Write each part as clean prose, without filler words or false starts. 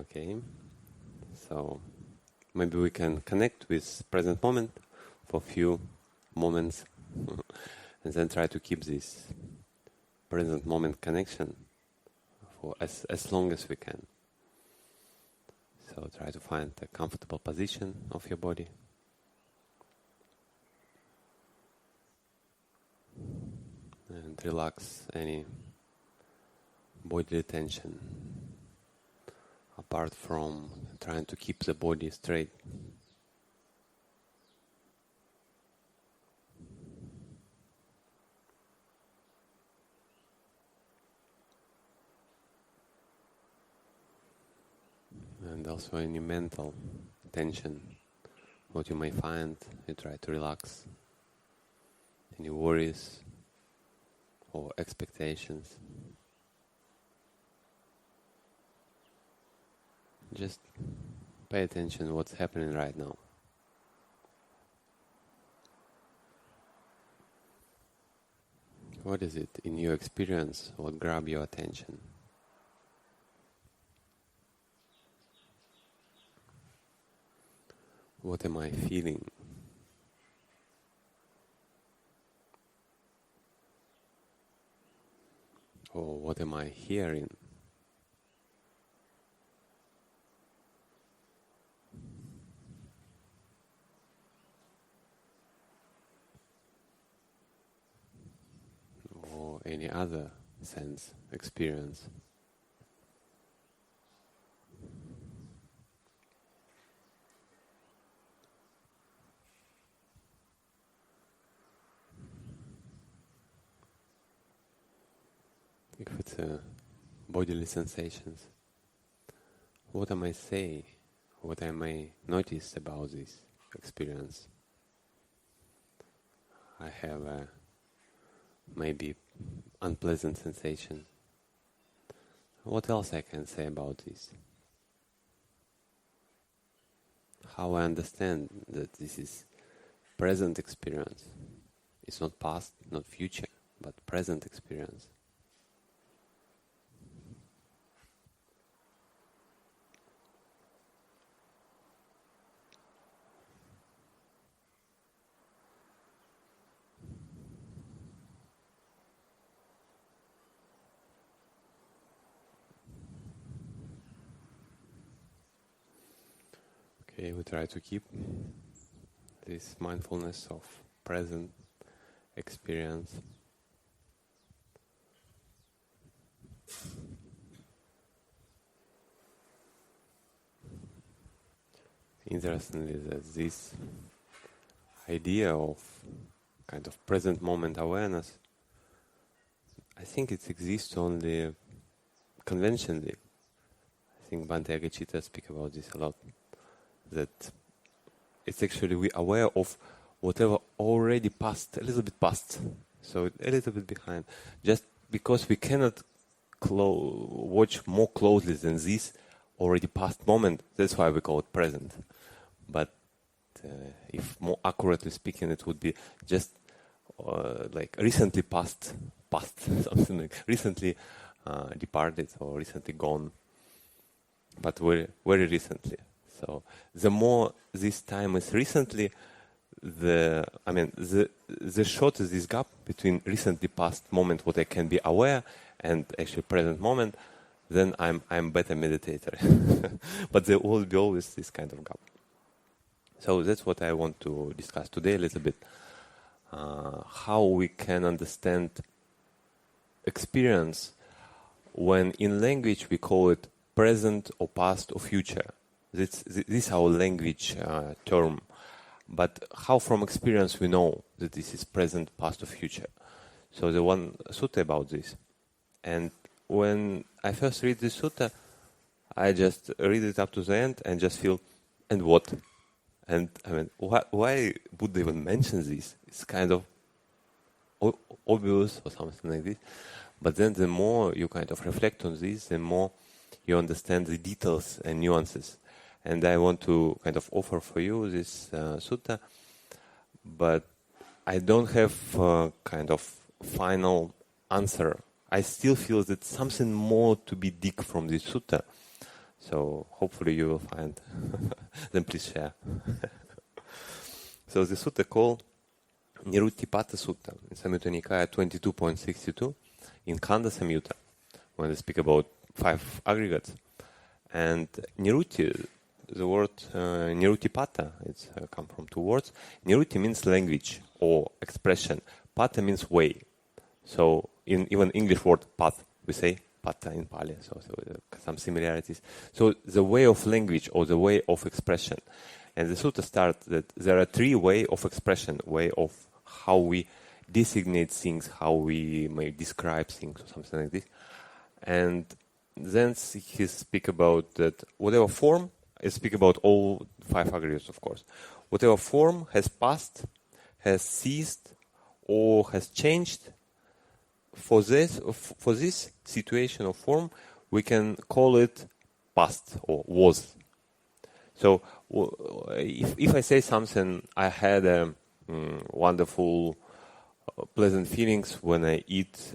Okay, so maybe we can connect with present moment for a few moments and then try to keep this present moment connection for as long as we can. So try to find a comfortable position of your body. And relax any bodily tension apart from trying to keep the body straight. And also any mental tension, what you may find, you try to relax. Any worries or expectations. Just pay attention to what's happening right now. What is it in your experience what grab your attention? What am I feeling? Or what am I hearing? Or any other sense, experience. If it's bodily sensations, what am I say? What am I notice about this experience? I have a maybe unpleasant sensation. What else I can say about this? How I understand that this is present experience. It's not past, not future, but present experience. Okay, we try to keep this mindfulness of present experience. Interestingly, that this idea of kind of present moment awareness, I think it exists only conventionally. I think Bhante speak about this a lot. That it's actually we aware of whatever already passed, a little bit past, so a little bit behind. Just because we cannot watch more closely than this already past moment, that's why we call it present. But if more accurately speaking, it would be just like recently past, something like recently departed or recently gone, but very, very recently. So the more this time is recently, the shorter this gap between recently past moment, what I can be aware, and actually present moment, then I'm better meditator. But there will be always this kind of gap. So that's what I want to discuss today a little bit. How we can understand experience when in language we call it present or past or future. This is our language term, but how from experience we know that this is present, past or future? So the one sutta about this, and when I first read this sutta, I just read it up to the end and just feel, and what? And I mean, why Buddha even mentions this? It's kind of obvious or something like this, but then the more you kind of reflect on this, the more you understand the details and nuances. And I want to kind of offer for you this sutta, but I don't have kind of final answer. I still feel that something more to be dig from this sutta. So hopefully you will find. Then please share. So the sutta called Niruttipatha Sutta in Samyutta Nikaya 22.62 in Khanda Samyutta, when they speak about 5 aggregates. And Nirutti, the word Niruttipatha, it's come from 2 words. Nirutti means language or expression. Pata means way. So in even English word path, we say pata in Pali, so some similarities. So the way of language or the way of expression. And the sutta starts that there are 3 ways of expression, way of how we designate things, how we may describe things or something like this. And then he speak about that whatever form, I speak about all 5 aggregates, of course. Whatever form has passed, has ceased, or has changed, for this situation of form, we can call it past or was. So if I say something, I had a wonderful, pleasant feelings when I eat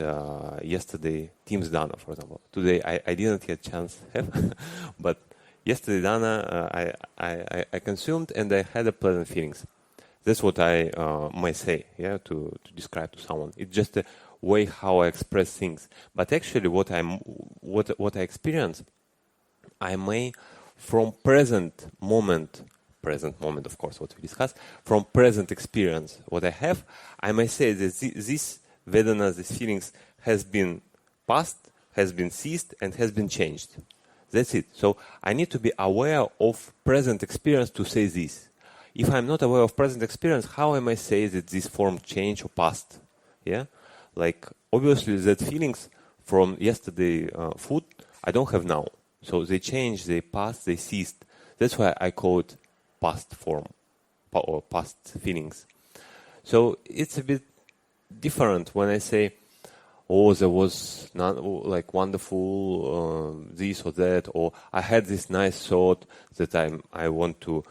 yesterday Team's Dana, for example. Today I didn't get a chance to have, but yesterday Dana I consumed and I had a pleasant feelings. That's what I might say, yeah, to describe to someone. It's just a way how I express things. But actually, what I experience, I may from present moment, of course, what we discussed, from present experience, what I have, I may say that this Vedana, these feelings, has been past, has been ceased, and has been changed. That's it. So I need to be aware of present experience to say this. If I'm not aware of present experience, how am I say that this form changed or passed? Yeah, like obviously that feelings from yesterday food I don't have now. So they changed, they passed, they ceased. That's why I call it past form or past feelings. So it's a bit different when I say, oh, there was not like wonderful this or that, or I had this nice thought that I want to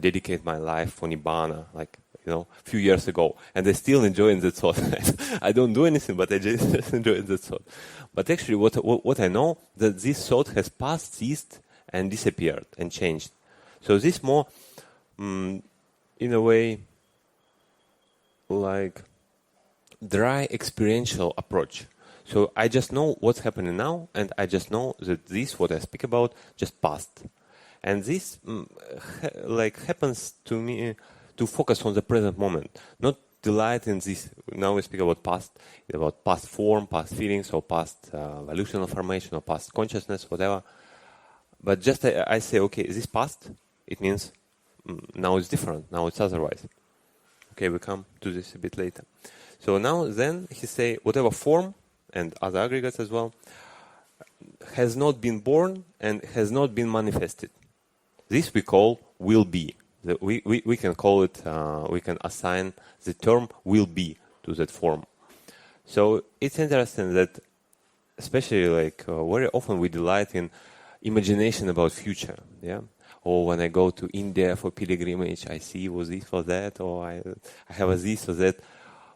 dedicate my life for Nibbana, like, you know, a few years ago, and I still enjoying that thought. I don't do anything, but I just enjoy that thought. But actually, what I know, that this thought has passed, ceased, and disappeared, and changed. So this more, in a way, like dry experiential approach. So I just know what's happening now, and I just know that this, what I speak about, just passed. And this happens to me to focus on the present moment, not delight in this. Now we speak about past form, past feelings, or past evolutional formation, or past consciousness, whatever. But just I say, okay, is this past? It means now it's different, now it's otherwise. Okay, we come to this a bit later. So now then he say, whatever form, and other aggregates as well, has not been born and has not been manifested. This we call will be. We can call it, we can assign the term will be to that form. So it's interesting that, especially like very often we delight in imagination about future, yeah. Or when I go to India for pilgrimage, I see was this or that, or I have a this or that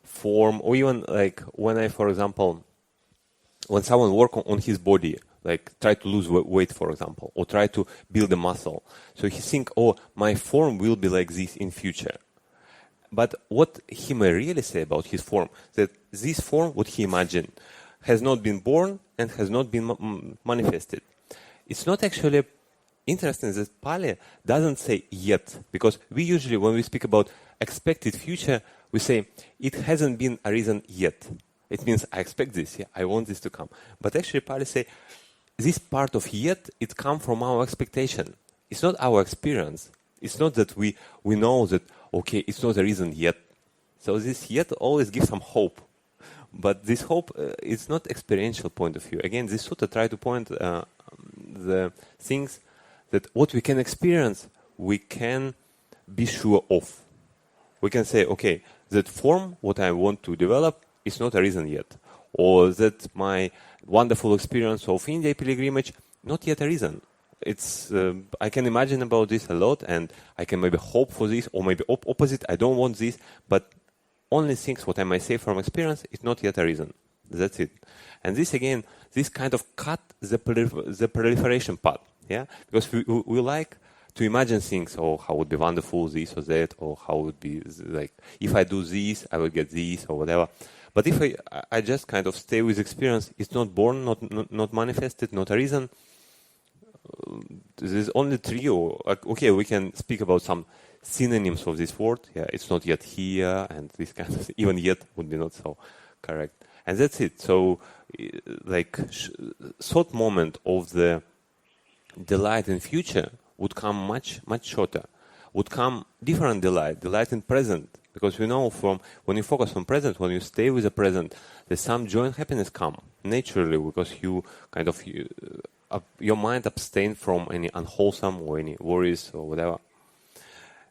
form, or even like when I, for example, when someone work on his body, like try to lose weight, for example, or try to build a muscle. So he think, oh, my form will be like this in future. But what he may really say about his form, that this form, what he imagined, has not been born and has not been manifested. It's not actually interesting that Pali doesn't say yet, because we usually, when we speak about expected future, we say it hasn't been arisen yet. It means I expect this, yeah, I want this to come. But actually Pali say, this part of yet, it comes from our expectation. It's not our experience. It's not that we know that, okay, it's not arisen yet. So this yet always gives some hope. But this hope is not experiential point of view. Again, this sutta try to point the things that what we can experience, we can be sure of. We can say, okay, that form, what I want to develop, is not arisen yet. Or that my wonderful experience of India pilgrimage, not yet arisen. It's I can imagine about this a lot, and I can maybe hope for this, or maybe opposite, I don't want this, but only things what I might say from experience is not yet arisen. That's it. And this again, this kind of cut the proliferation path. Yeah, because we like to imagine things, or how would be wonderful this or that, or how would be like if I do this, I will get this or whatever. But if I just kind of stay with experience, it's not born, not manifested, not arisen. There's only three, or okay, we can speak about some synonyms of this word. Yeah, it's not yet here, and this kind of even yet would be not so correct. And that's it. So, like, thought moment of the delight in future would come much shorter. Would come different delight in present. Because we know from when you focus on present, when you stay with the present, there's some joy and happiness come naturally, because you kind of your mind abstain from any unwholesome or any worries or whatever.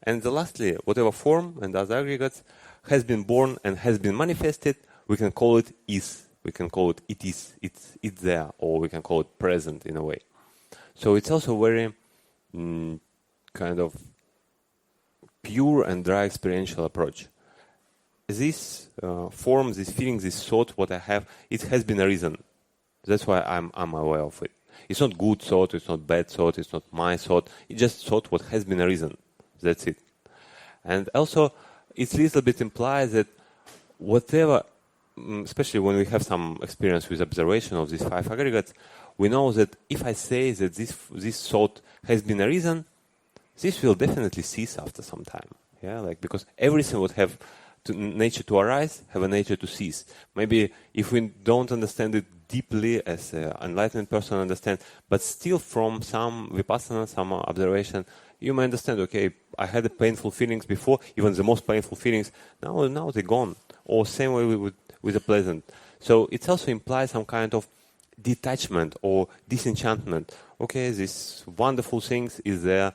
And lastly, whatever form and other aggregates has been born and has been manifested, we can call it is. We can call it it is. It's there, or we can call it present in a way. So it's also very kind of pure and dry experiential approach. This form, this feeling, this thought, what I have, it has been arisen. That's why I'm aware of it. It's not good thought, it's not bad thought, it's not my thought. It's just thought what has been arisen. That's it. And also, it's a little bit implies that whatever, especially when we have some experience with observation of these five aggregates, we know that if I say that this thought has been arisen, this will definitely cease after some time. Yeah, like, because everything would have nature to arise, have a nature to cease. Maybe if we don't understand it deeply as an enlightened person understand, but still from some vipassana, some observation, you may understand, okay, I had the painful feelings before, even the most painful feelings, now they're gone. Or same way with the pleasant. So it also implies some kind of detachment or disenchantment. Okay, these wonderful things is there,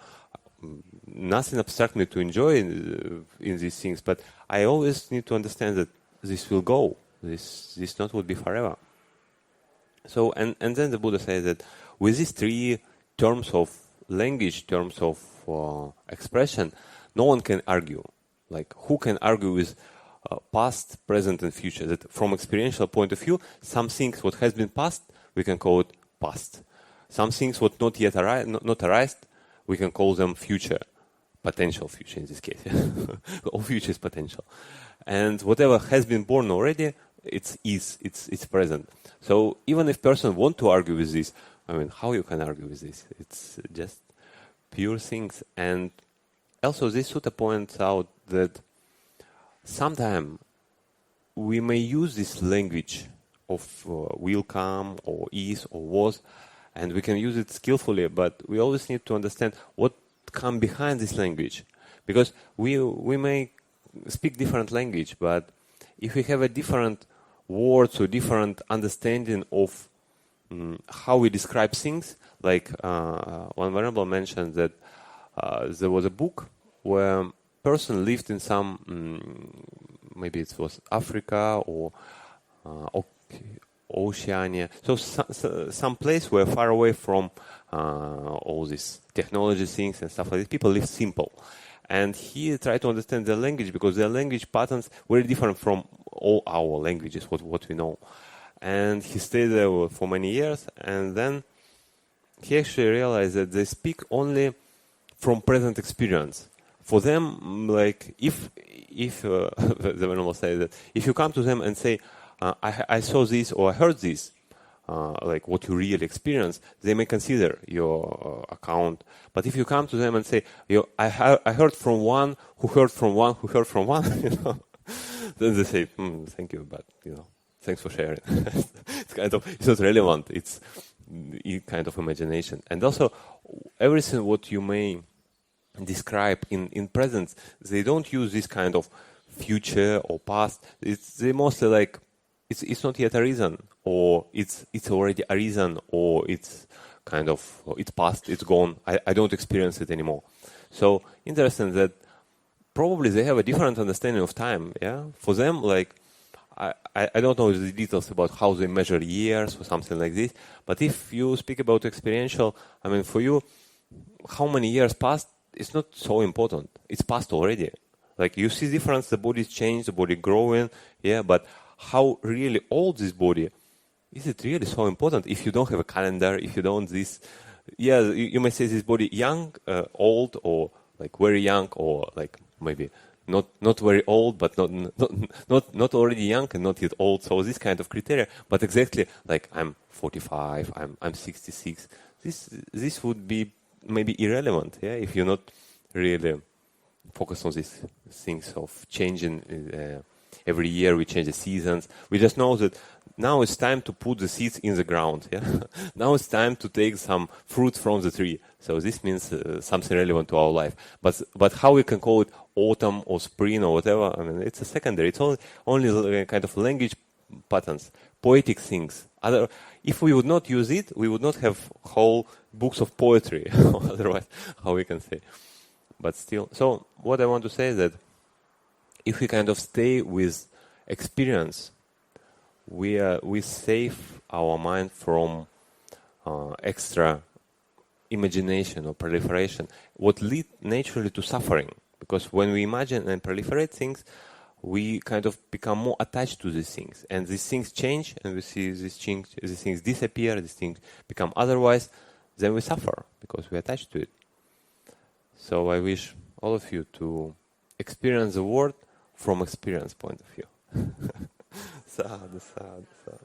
nothing abstractly to enjoy in these things, but I always need to understand that this will go. This not would be forever. So, and then the Buddha says that with these three terms of language, terms of expression, no one can argue. Like, who can argue with past, present, and future? That from experiential point of view, some things what has been past, we can call it past. Some things what not yet not arised, we can call them future, potential future in this case. All future is potential, and whatever has been born already, it's present. So even if person want to argue with this, I mean, how you can argue with this? It's just pure things. And also this sutta points out that sometimes we may use this language of will come or is or was, and we can use it skillfully, but we always need to understand what come behind this language, because we may speak different language, but if we have a different words or different understanding of how we describe things, like one venerable mentioned that there was a book where a person lived in some, maybe it was Africa or Oceania, so some place where far away from all these technology things and stuff like that. People live simple, and he tried to understand their language, because their language patterns were different from all our languages, what we know. And he stayed there for many years, and then he actually realized that they speak only from present experience. For them, like, if the venerable says that if you come to them and say, I saw this or I heard this, like what you really experience, they may consider your account. But if you come to them and say, I heard from one who heard from one who heard from one, then they say, thank you, but thanks for sharing. It's not relevant. It's kind of imagination. And also, everything what you may describe in presence, they don't use this kind of future or past. They mostly like, it's not yet arisen, or it's already arisen, or it's kind of, it's past, it's gone, I don't experience it anymore. So interesting that probably they have a different understanding of time. Yeah, for them, like, I don't know the details about how they measure years or something like this, but if you speak about experiential, I mean, for you, how many years passed, it's not so important. It's past already. Like, you see difference, the body's changed, the body growing, yeah, but how really old this body, is it really so important if you don't have a calendar, if you don't this yeah, you may say this body young, old, or like very young, or like maybe not very old, but not already young and not yet old. So this kind of criteria, but exactly like I'm 45, I'm 66. This would be maybe irrelevant, yeah, if you're not really focused on these things of changing. Every year we change the seasons. We just know that now it's time to put the seeds in the ground. Yeah, now it's time to take some fruit from the tree. So this means something relevant to our life. But how we can call it autumn or spring or whatever? I mean, it's a secondary. It's only kind of language patterns, poetic things. If we would not use it, we would not have whole books of poetry. Otherwise, how we can say? But still, so what I want to say is that if we kind of stay with experience, we save our mind from extra imagination or proliferation, what lead naturally to suffering. Because when we imagine and proliferate things, we kind of become more attached to these things, and these things change, and we see these things disappear, these things become otherwise. Then we suffer because we attach to it. So I wish all of you to experience the world from experience point of view. Sadhu, sadhu, sadhu.